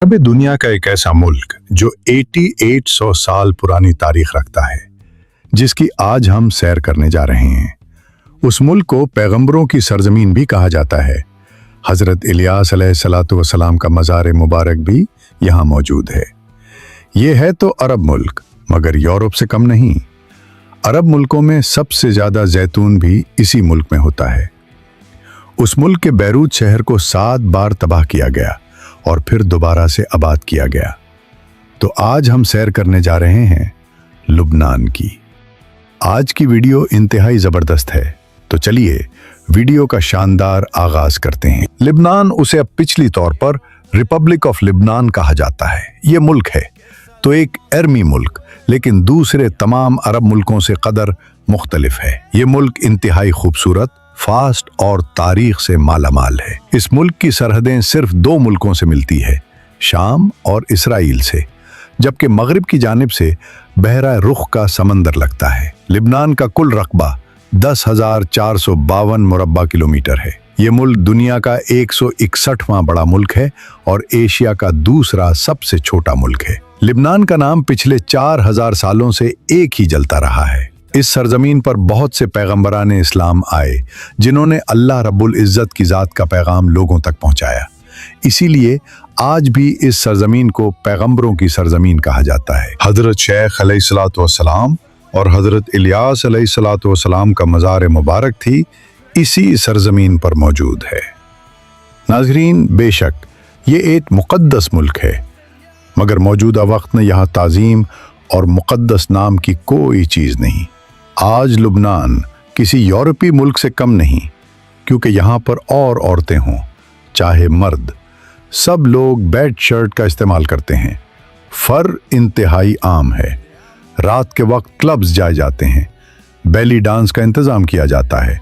अरब दुनिया का एक ऐसा मुल्क जो 8800 साल पुरानी तारीख रखता है, जिसकी आज हम सैर करने जा रहे हैं। उस मुल्क को पैगंबरों की सरजमीन भी कहा जाता है। हजरत इलियास अलैहिस्सलातु वस्सलाम का मज़ार मुबारक भी यहाँ मौजूद है। ये है तो अरब मुल्क, मगर यूरोप से कम नहीं। अरब मुल्कों में सबसे ज़्यादा जैतून भी इसी मुल्क में होता है। उस मुल्क के बैरूत शहर को 7 बार तबाह किया गया और फिर दोबारा से आबाद किया गया। तो आज हम सैर करने जा रहे हैं लुबनान की। आज की वीडियो इंतहाई ज़बरदस्त है, तो चलिए वीडियो का शानदार आगाज करते हैं। लिबनान, उसे अब पिछली तौर पर रिपब्लिक ऑफ लिबनान कहा जाता है। ये मुल्क है तो एक एरमी मुल्क, लेकिन दूसरे तमाम अरब मुल्कों से कदर मुख्तलिफ है। ये मुल्क इंतहाई खूबसूरत, फास्ट और तारीख से मालामाल है। इस मुल्क की सरहदें सिर्फ 2 मुल्कों से मिलती है, शाम और इसराइल से, जबकि मगरिब की जानिब से बहरा रुख का समंदर लगता है। लिबनान का कुल रकबा 10,452 मुरब्बा किलोमीटर है। ये मुल्क दुनिया का 161वां बड़ा मुल्क है और एशिया का दूसरा सबसे छोटा मुल्क है। लिबनान का नाम पिछले 4000 सालों से एक ही जलता रहा है। इस सरजमीन पर बहुत से पैगंबरान इस्लाम आए, जिन्होंने अल्लाह रब्बुल इज़्ज़त की ज़ात का पैगाम लोगों तक पहुंचाया। इसीलिए आज भी इस सरजमीन को पैगंबरों की सरजमीन कहा जाता है। हजरत शेख अलैहिस्सलातु वस्सलाम और हजरत इलियास अलैहिस्सलातु वस्सलाम का मज़ार मुबारक थी इसी सरजमीन पर मौजूद है। नाज़रीन, बेशक ये एक मुक़द्दस मुल्क है, मगर मौजूदा वक्त में यहाँ ताज़ीम और मुक़द्दस नाम की कोई चीज़ नहीं। आज लुबनान किसी यूरोपीय मुल्क से कम नहीं, क्योंकि यहाँ पर और औरतें हों चाहे मर्द, सब लोग बेड शर्ट का इस्तेमाल करते हैं। फर इंतहाई आम है। रात के वक्त क्लब्स जाए जाते हैं, बेली डांस का इंतज़ाम किया जाता है।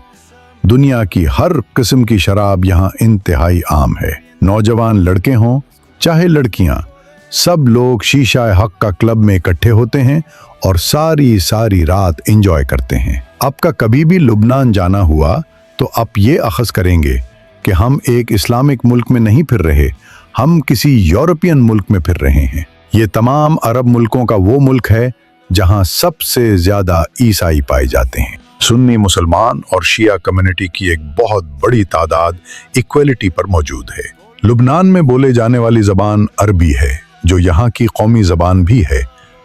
दुनिया की हर किस्म की शराब यहाँ इंतहाई आम है। नौजवान लड़के हों चाहे लड़कियाँ, सब लोग शीशा हक का क्लब में इकट्ठे होते हैं और सारी रात एंजॉय करते हैं। आपका कभी भी लुबनान जाना हुआ तो आप ये अखज़ करेंगे कि हम एक इस्लामिक मुल्क में नहीं फिर रहे, हम किसी यूरोपियन मुल्क में फिर रहे हैं। ये तमाम अरब मुल्कों का वो मुल्क है जहां सबसे ज़्यादा ईसाई पाए जाते हैं। सुन्नी मुसलमान और शिया कम्युनिटी की एक बहुत बड़ी तादाद इक्वलिटी पर मौजूद है। लुबनान में बोले जाने वाली ज़बान अरबी है, जो यहाँ की कौमी ज़बान भी है।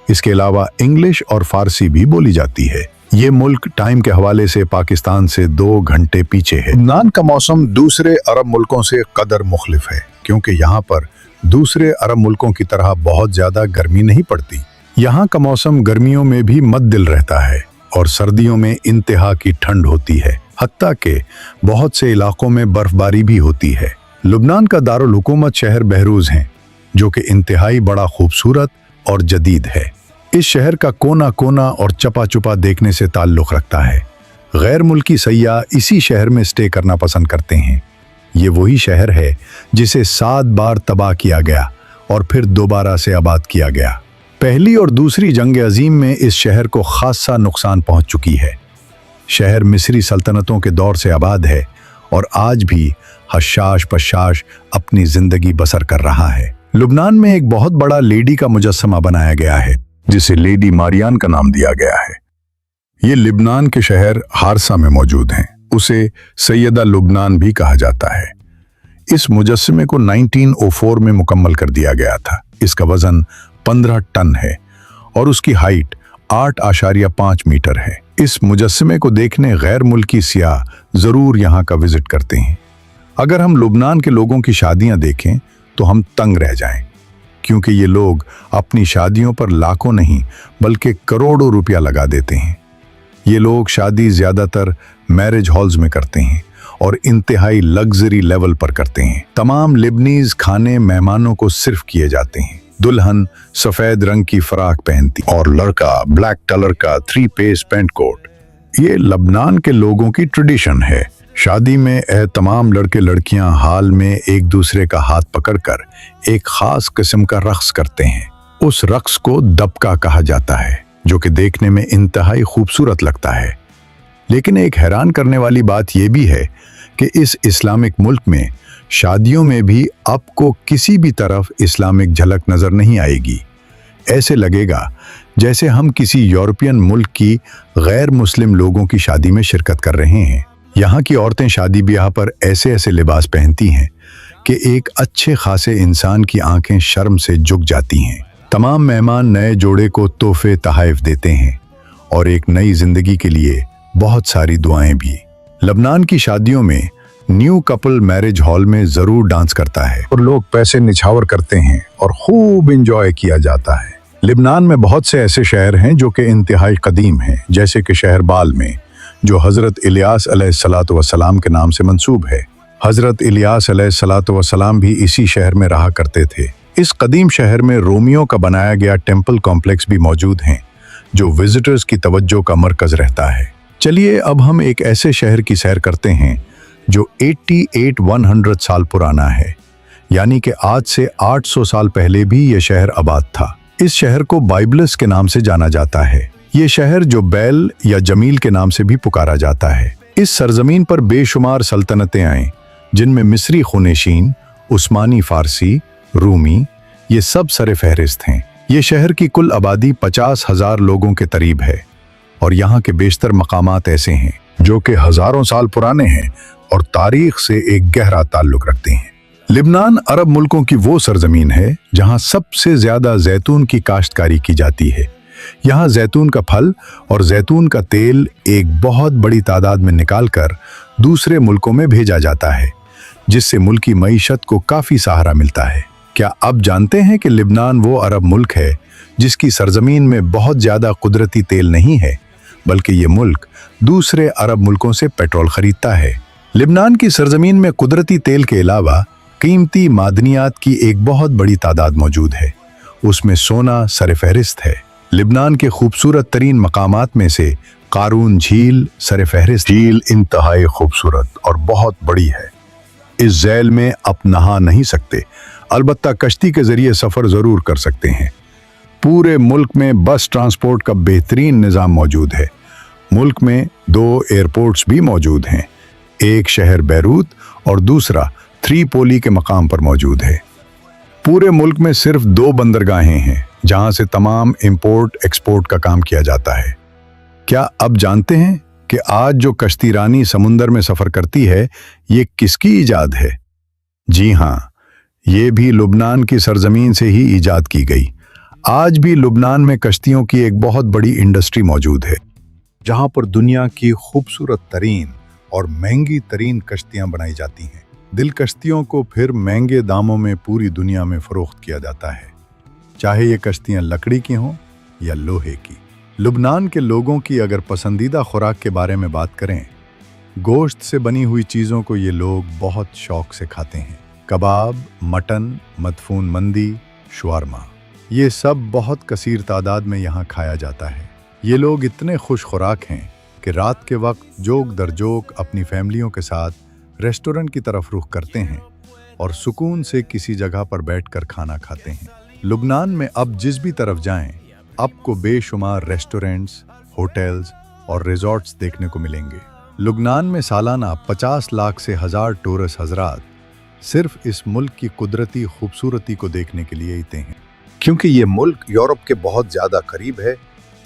इसके अलावा इंग्लिश और फारसी भी बोली जाती है। ये मुल्क टाइम के हवाले से पाकिस्तान से 2 घंटे पीछे है। लुबनान का मौसम दूसरे अरब मुल्कों से कदर मुख्तलिफ है, क्योंकि यहाँ पर दूसरे अरब मुल्कों की तरह बहुत ज़्यादा गर्मी नहीं पड़ती। यहाँ का मौसम गर्मियों में भी मद्दिल रहता है और सर्दियों में इंतहा की ठंड होती है। हत्ता के बहुत से इलाकों में बर्फबारी भी होती है। लुबनान का दारुल हुकूमत शहर बहरूज है, जो कि इंतहाई बड़ा खूबसूरत और जदीद है। इस शहर का कोना कोना और चपा चुपा देखने से ताल्लुक़ रखता है। गैर मुल्की सयाह इसी शहर में स्टे करना पसंद करते हैं। ये वही शहर है जिसे 7 बार तबाह किया गया और फिर दोबारा से आबाद किया गया। पहली और दूसरी जंग अजीम में इस शहर को खासा नुकसान पहुंच चुकी है। शहर मिस्री सल्तनतों के दौर से आबाद है और आज भी हशाश पशाश अपनी जिंदगी बसर कर रहा है। लुबनान में एक बहुत बड़ा लेडी का मुजस्समा बनाया गया है, जिसे लेडी मारियान का नाम दिया गया है। ये लिबनान के शहर हारसा में मौजूद हैं। उसे सैयदा लुबनान भी कहा जाता है। इस मुजस्समे को 1904 में मुकम्मल कर दिया गया था। इसका वजन 15 टन है और उसकी हाइट 8.5 मीटर है। इस मुजस्समे को देखने गैर मुल्की सियाह जरूर यहाँ का विजिट करते हैं। अगर हम लुबनान के लोगों की शादियाँ देखें तो हम तंग रह जाएं, क्योंकि ये लोग अपनी शादियों पर लाखों नहीं बल्कि करोड़ों रुपया लगा देते हैं। ये लोग शादी ज़्यादातर मैरिज हॉल्स में करते हैं और इंतहाई लग्जरी लेवल पर करते हैं। तमाम लिबनीज खाने मेहमानों को सिर्फ किए जाते हैं। दुल्हन सफ़ेद रंग की फराक पहनती और लड़का ब्लैक कलर का 3 पीस पेंट कोट। ये लबनान के लोगों की ट्रेडिशन है। शादी में तमाम लड़के लड़कियां हाल में एक दूसरे का हाथ पकड़कर एक खास किस्म का रक्स करते हैं। उस रक्स को दबका कहा जाता है, जो कि देखने में इंतहाई खूबसूरत लगता है। लेकिन एक हैरान करने वाली बात यह भी है कि इस इस्लामिक मुल्क में शादियों में भी आपको किसी भी तरफ इस्लामिक झलक नजर नहीं आएगी। ऐसे लगेगा जैसे हम किसी यूरोपियन मुल्क की गैर मुस्लिम लोगों की शादी में शिरकत कर रहे हैं। यहाँ की औरतें शादी ब्याह पर ऐसे ऐसे लिबास पहनती हैं कि एक अच्छे खासे इंसान की आंखें शर्म से झुक जाती हैं। तमाम मेहमान नए जोड़े को तोहफे तोहफे देते हैं और एक नई जिंदगी के लिए बहुत सारी दुआएं भी। लबनान की शादियों में न्यू कपल मैरिज हॉल में जरूर डांस करता है और लोग पैसे निछावर करते हैं और खूब एंजॉय किया जाता है। लिबनान में बहुत से ऐसे शहर हैं जो कि इंतहाई कदीम हैं, जैसे कि शहर बाल में जो हजरत इलियास अलैहिस्सलातु वस्सलाम के नाम से मंसूब है। हजरत इलियास अलैहिस्सलातु वस्सलाम भी इसी शहर में रहा करते थे। इस कदीम शहर में रोमियो का बनाया गया टेम्पल कॉम्प्लेक्स भी मौजूद हैं जो विजिटर्स की तवज्जो का मरकज रहता है। चलिए अब हम एक ऐसे शहर की सैर करते हैं जो 88-100 साल पुराना है, यानी कि आज से 800 साल पहले भी ये शहर आबाद था। इस शहर को बाइबलस के नाम से जाना जाता है। ये शहर जो बैल या जमील के नाम से भी पुकारा जाता है। इस सरजमीन पर बेशुमार सल्तनतें आईं, जिनमें मिस्री खुनेशीन, उस्मानी फारसी, रूमी, ये सब सरे फहरिस्त हैं। ये शहर की कुल आबादी 50,000 लोगों के करीब है और यहाँ के बेशतर मकामात ऐसे हैं जो कि हजारों साल पुराने हैं और तारीख से एक गहरा ताल्लुक रखते हैं। लिबनान अरब मुल्कों की वो सरजमीन है जहाँ सबसे ज्यादा जैतून की काश्तकारी की जाती है। यहाँ जैतून का फल और जैतून का तेल एक बहुत बड़ी तादाद में निकालकर दूसरे मुल्कों में भेजा जाता है, जिससे मुल्क की मईशत को काफी सहारा मिलता है। क्या आप जानते हैं कि लिबनान वो अरब मुल्क है जिसकी सरजमीन में बहुत ज्यादा कुदरती तेल नहीं है, बल्कि ये मुल्क दूसरे अरब मुल्कों से पेट्रोल खरीदता है। लिबनान की सरजमीन में कुदरती तेल के अलावा कीमती मादनियात की एक बहुत बड़ी तादाद मौजूद है। उसमें सोना सरफहरिस्त है। लिबनान के खूबसूरत तरीन मकामात में से कारून झील सरफहरिस्त। झील इंतहाई खूबसूरत और बहुत बड़ी है। इस झील में आप नहा नहीं सकते, अलबत्ता कश्ती के जरिए सफर जरूर कर सकते हैं। पूरे मुल्क में बस ट्रांसपोर्ट का बेहतरीन निज़ाम मौजूद है। मुल्क में 2 एयरपोर्ट्स भी मौजूद हैं, एक शहर बैरूत और दूसरा त्रिपोली के मकाम पर मौजूद है। पूरे मुल्क में सिर्फ 2 बंदरगाहें हैं जहां से तमाम इंपोर्ट एक्सपोर्ट का काम किया जाता है। क्या आप जानते हैं कि आज जो कश्ती रानी समुंदर में सफर करती है, ये किसकी इजाद है? जी हाँ, ये भी लुबनान की सरजमीन से ही इजाद की गई। आज भी लुबनान में कश्तियों की एक बहुत बड़ी इंडस्ट्री मौजूद है, जहां पर दुनिया की खूबसूरत तरीन और महंगी तरीन कश्तियां बनाई जाती हैं। दिल कश्तियों को फिर महंगे दामों में पूरी दुनिया में फरोख्त किया जाता है, चाहे ये कश्तियां लकड़ी की हों या लोहे की। लुबनान के लोगों की अगर पसंदीदा खुराक के बारे में बात करें, गोश्त से बनी हुई चीज़ों को ये लोग बहुत शौक से खाते हैं। कबाब, मटन, मदफून मंदी, शवारमा, ये सब बहुत कसीर तादाद में यहाँ खाया जाता है। ये लोग इतने खुश खुराक हैं कि रात के वक्त जोक दर जोक अपनी फैमिलियों के साथ रेस्टोरेंट की तरफ रुख करते हैं और सुकून से किसी जगह पर बैठकर खाना खाते हैं। लुबनान में अब जिस भी तरफ जाएं, आपको बेशुमार रेस्टोरेंट्स, होटल्स और रिजॉर्ट्स देखने को मिलेंगे। लुबनान में सालाना 50 लाख से 1000 टूरिस्ट हजरात सिर्फ इस मुल्क की कुदरती खूबसूरती को देखने के लिए आते हैं। क्योंकि ये मुल्क यूरोप के बहुत ज़्यादा करीब है,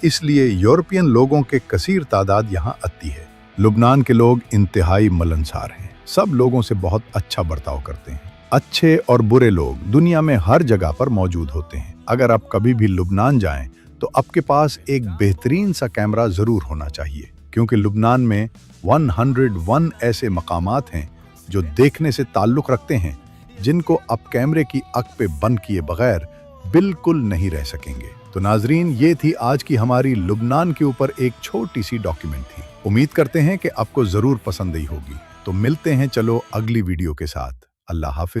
इसलिए यूरोपियन लोगों के कसीर तादाद यहाँ आती है। लुबनान के लोग इंतहाई मिलनसार हैं, सब लोगों से बहुत अच्छा बर्ताव करते हैं। अच्छे और बुरे लोग दुनिया में हर जगह पर मौजूद होते हैं। अगर आप कभी भी लुबनान जाएं तो आपके पास एक बेहतरीन सा कैमरा ज़रूर होना चाहिए, क्योंकि लुबनान में 101 ऐसे मकामात हैं जो देखने से ताल्लुक़ रखते हैं, जिनको आप कैमरे की आँख पे बंद किए बगैर बिल्कुल नहीं रह सकेंगे। तो नाजरीन, ये थी आज की हमारी लुबनान के ऊपर एक छोटी सी डॉक्यूमेंट्री। उम्मीद करते हैं कि आपको ज़रूर पसंद आई होगी। तो मिलते हैं चलो अगली वीडियो के साथ। अल्लाह हाफिज।